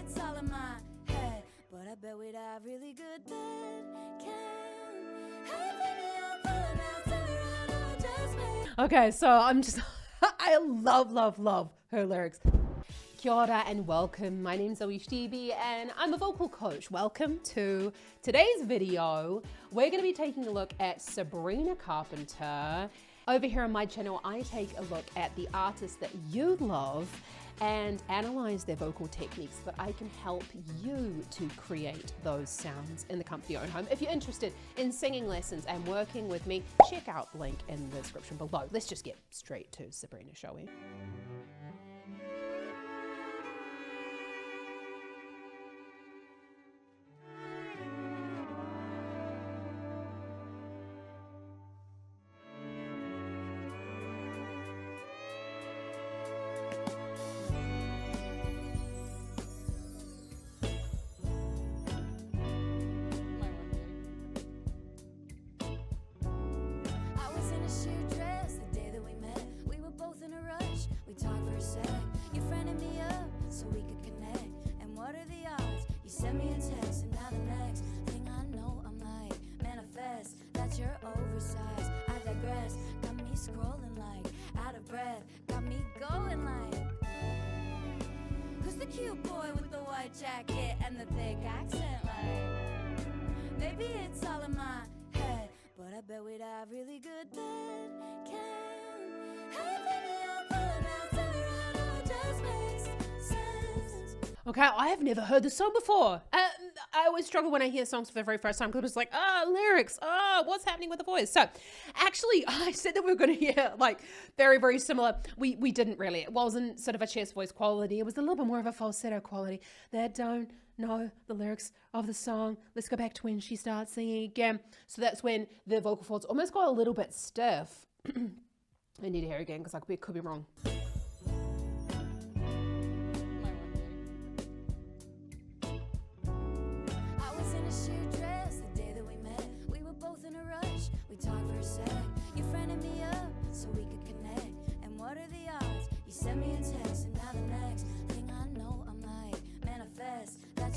it's all in my head, but I bet we'd have really good then. Okay, so I'm just, I love her lyrics. Kia ora and welcome. My name's ZoeStibi and I'm a vocal coach. Welcome to today's video. We're going to be taking a look at Sabrina Carpenter. Over here on my channel, I take a look at the artists that you love and analyze their vocal techniques so that I can help you to create those sounds in the comfort of your own home. If you're interested in singing lessons and working with me, check out the link in the description below. Let's just get straight to Sabrina, shall we? Oversized, I digress, got me scrolling like out of breath, got me going like, who's the cute boy with the white jacket and the thick accent like, maybe it's all in my head, but I bet we'd have really good then. Okay, I have never heard this song before. I always struggle when I hear songs for the very first time because it's like, lyrics, what's happening with the voice? So actually, I said that we were going to hear like very similar. We didn't really. It wasn't sort of a chest voice quality. It was a little bit more of a falsetto quality. They don't know the lyrics of the song. Let's go back to when she starts singing again. So that's when the vocal folds almost got a little bit stiff. I need to hear it again because I could be wrong.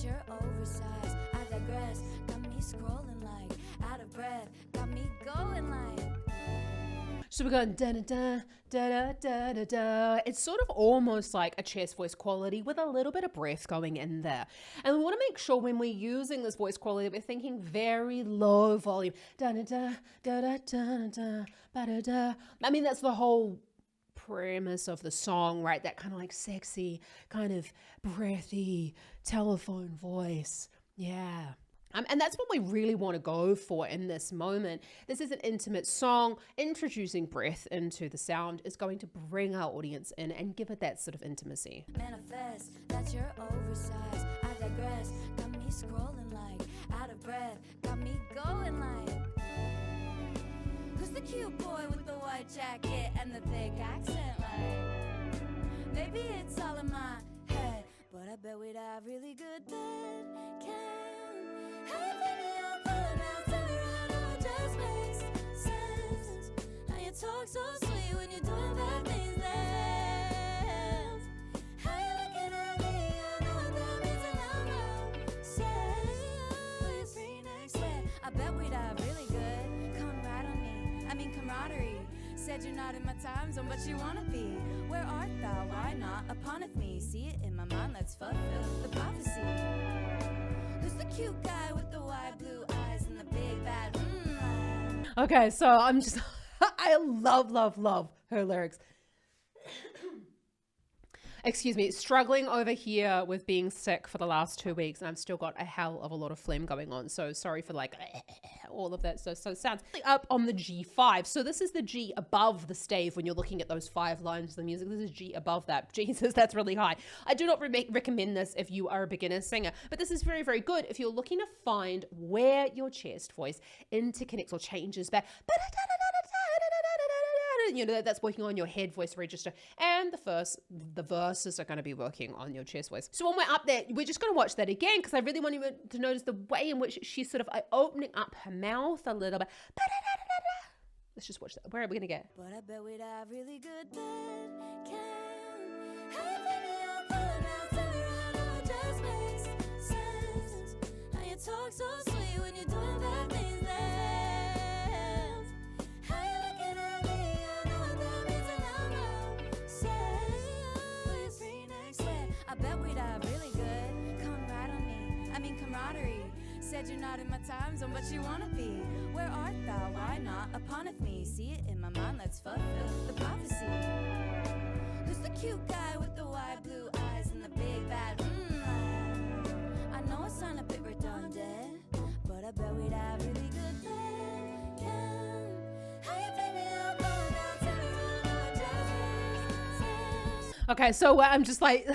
You're oversized, I digress, got me scrolling like out of breath, got me going like. So we're going da da da da da da da. It's sort of almost like a chest voice quality with a little bit of breath going in there. And we want to make sure when we're using this voice quality, we're thinking very low volume. Da da da da da da da da da da. I mean, that's the whole premise of the song, right? That kind of like sexy, kind of breathy telephone voice. Yeah. And that's what we really want to go for in this moment. This is an intimate song. Introducing breath into the sound is going to bring our audience in and give it that sort of intimacy. Manifest that you're oversized, I digress, got me scrolling like out of breath, got me going like, who's the cute boy with the white jacket and the thick accent like, maybe it's all in my head, but I bet we'd have really good then. Just makes sense. Now you talk so sweet when you're doing bad things then. How you looking at me? I know what that means and I know. Say, free next day. I bet we'd have really good. Come right on me. I mean camaraderie. Said you're not in my time zone, but you wanna be. Where art thou? Why not? Upon me. See it in my mind. Let's fulfill the prophecy. Who's the cute guy with the wide blue eyes and the big bad Okay, so I'm just, I love her lyrics. Excuse me, struggling over here with being sick for the last 2 weeks, and I've still got a hell of a lot of phlegm going on. So sorry for like all of that. So it sounds up on the G5. So this is the G above the stave when you're looking at those 5 lines of the music. This is G above that. Jesus, that's really high. I do not recommend this if you are a beginner singer, but this is very good if you're looking to find where your chest voice interconnects or changes back. You know, that's working on your head voice register, and the verses are going to be working on your chest voice. So when we're up there, we're just going to watch that again because I really want you to notice the way in which she's sort of opening up her mouth a little bit. Let's just watch that. Where are we going to get? But I bet we'd have really good then. Just camaraderie. Said you're not in my time zone, but you wanna be. Where art thou? Why not upon me? See it in my mind, let's fulfill the prophecy. Who's the cute guy with the wide blue eyes and the big bad I know it sound a bit redundant, but I bet we'd have really good then. How you play me up, go down, turn around, just. Okay, so I'm just like,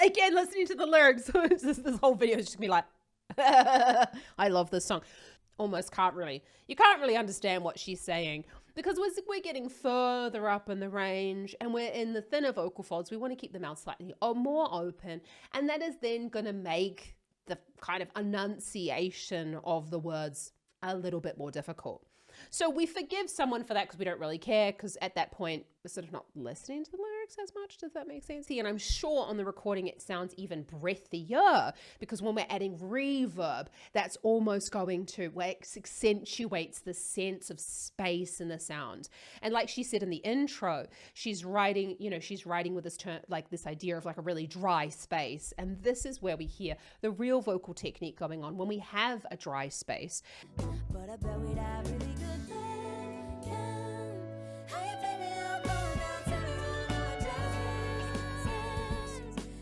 again, listening to the lyrics, this whole video is just gonna be like, I love this song. You can't really understand what she's saying, because we're getting further up in the range and we're in the thinner vocal folds. We want to keep the mouth slightly more open, and that is then going to make the kind of enunciation of the words a little bit more difficult. So we forgive someone for that because we don't really care, because at that point we're sort of not listening to the lyrics as much. Does that make sense? And I'm sure on the recording it sounds even breathier, because when we're adding reverb, that's almost going to accentuates the sense of space in the sound. And like she said in the intro, she's writing with this term, like this idea of like a really dry space. And this is where we hear the real vocal technique going on when we have a dry space. But I bet we'd have really good then. How you play me up, go down, turn around, just.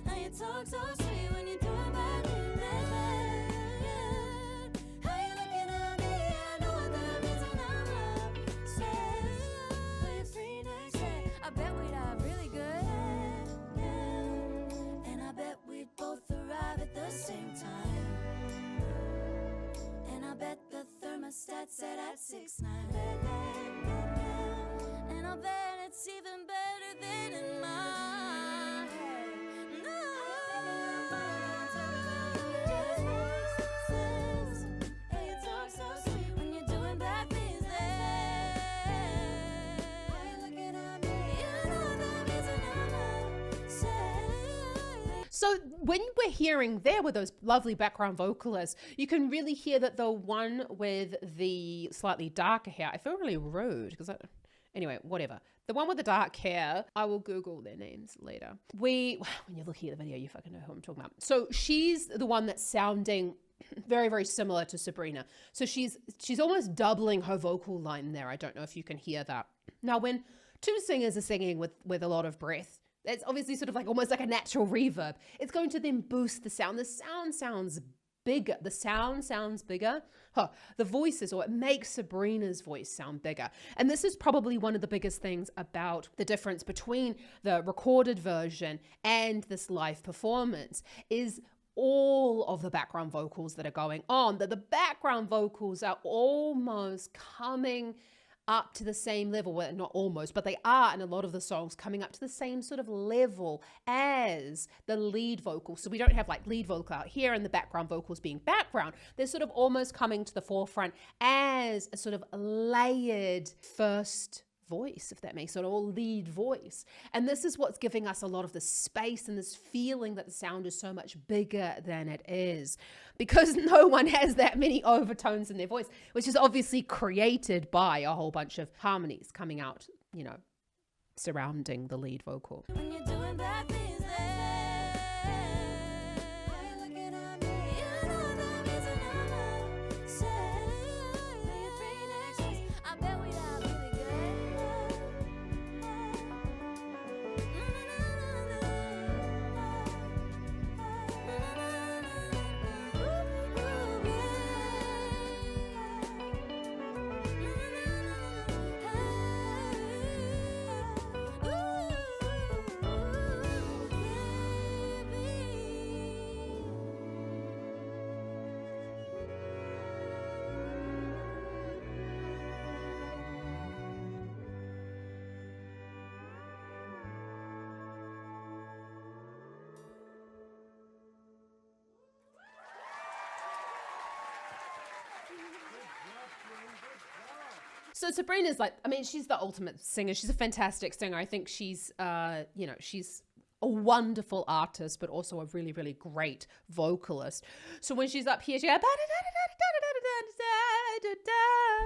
Now you talk so sweet when you're doing bad things. How you looking at me? I know what that means when I'm upset. But you're free next day. I bet we'd have really good. And I bet we'd both arrive at the same time. And I bet the thermostat set at 6'9". And I bet it's even better than in my head. No. Hey, you talk so sweet when you're doing bad things there. Why you looking at me? You know that means another. So when we're hearing there with those lovely background vocalists, you can really hear that the one with the slightly darker hair, I feel really rude because anyway, whatever. The one with the dark hair, I will Google their names later. When you're looking at the video, you fucking know who I'm talking about. So she's the one that's sounding very, very similar to Sabrina. So she's almost doubling her vocal line there. I don't know if you can hear that. Now, when two singers are singing with a lot of breath, it's obviously sort of like almost like a natural reverb. It's going to then boost the sound. The sound sounds bigger. The sound sounds bigger. The voices, or it makes Sabrina's voice sound bigger. And this is probably one of the biggest things about the difference between the recorded version and this live performance is all of the background vocals that are going on. That the background vocals are almost coming up to the same level, well, not almost, but they are in a lot of the songs coming up to the same sort of level as the lead vocal. So we don't have like lead vocal out here and the background vocals being background. They're sort of almost coming to the forefront as a sort of layered first voice, if that makes sense, or lead voice. And this is what's giving us a lot of the space and this feeling that the sound is so much bigger than it is, because no one has that many overtones in their voice, which is obviously created by a whole bunch of harmonies coming out, surrounding the lead vocal. When you're doing bad things there, why you looking at me? You know that means another. Say, you're free next week. I bet we'd have really good. So Sabrina's she's the ultimate singer. She's a fantastic singer. I think she's a wonderful artist, but also a really, really great vocalist. So when she's up here, she goes,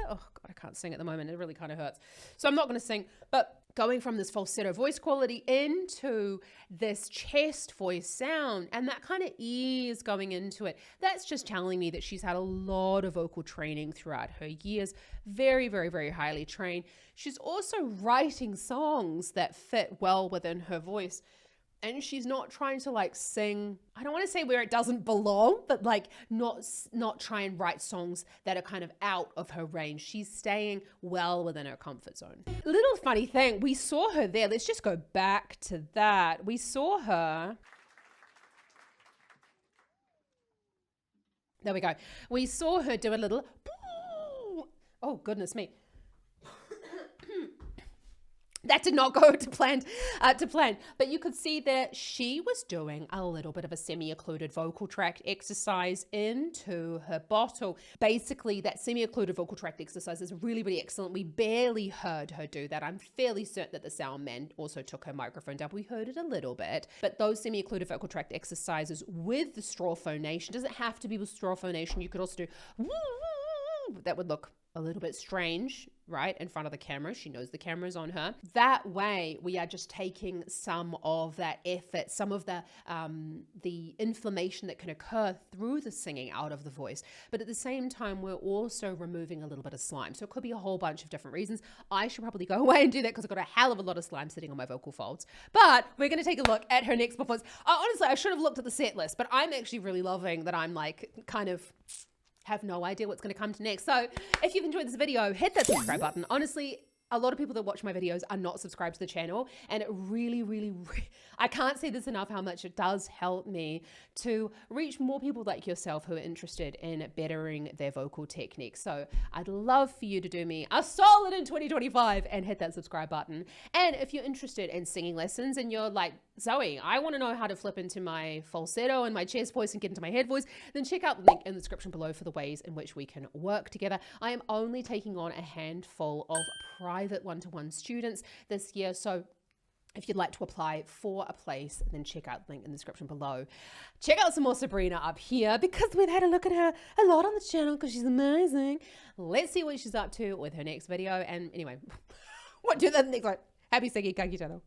oh God, I can't sing at the moment. It really kind of hurts. So I'm not going to sing, but going from this falsetto voice quality into this chest voice sound and that kind of ease going into it, that's just telling me that she's had a lot of vocal training throughout her years. Very, very, very highly trained. She's also writing songs that fit well within her voice. And she's not trying to like sing, I don't want to say where it doesn't belong, but like not try and write songs that are kind of out of her range. She's staying well within her comfort zone. A little funny thing, we saw her there. Let's just go back to that. We saw her. There we go. We saw her do a little, oh goodness me. That did not go to plan, but you could see that she was doing a little bit of a semi-occluded vocal tract exercise into her bottle. Basically, that semi-occluded vocal tract exercise is really, really excellent. We barely heard her do that. I'm fairly certain that the sound man also took her microphone down. We heard it a little bit, but those semi-occluded vocal tract exercises with the straw phonation, doesn't have to be with straw phonation. You could also do, that would look a little bit strange, right, in front of the camera. She knows the camera's on her. That way, we are just taking some of that effort, some of the inflammation that can occur through the singing out of the voice. But at the same time, we're also removing a little bit of slime. So it could be a whole bunch of different reasons. I should probably go away and do that because I've got a hell of a lot of slime sitting on my vocal folds. But we're going to take a look at her next performance. Honestly, I should have looked at the set list, but I'm actually really loving that I'm like kind of have no idea what's going to come to next. So if you've enjoyed this video, hit that subscribe button. Honestly, a lot of people that watch my videos are not subscribed to the channel, and it really, really, I can't say this enough how much it does help me to reach more people like yourself who are interested in bettering their vocal technique. So I'd love for you to do me a solid in 2025 and hit that subscribe button. And if you're interested in singing lessons and you're like, Zoe, I want to know how to flip into my falsetto and my chest voice and get into my head voice, then check out the link in the description below for the ways in which we can work together. I am only taking on a handful of private one-to-one students this year. So if you'd like to apply for a place, then check out the link in the description below. Check out some more Sabrina up here because we've had a look at her a lot on the channel because she's amazing. Let's see what she's up to with her next video. And anyway, what do that next one? Happy singing, Kanki channel.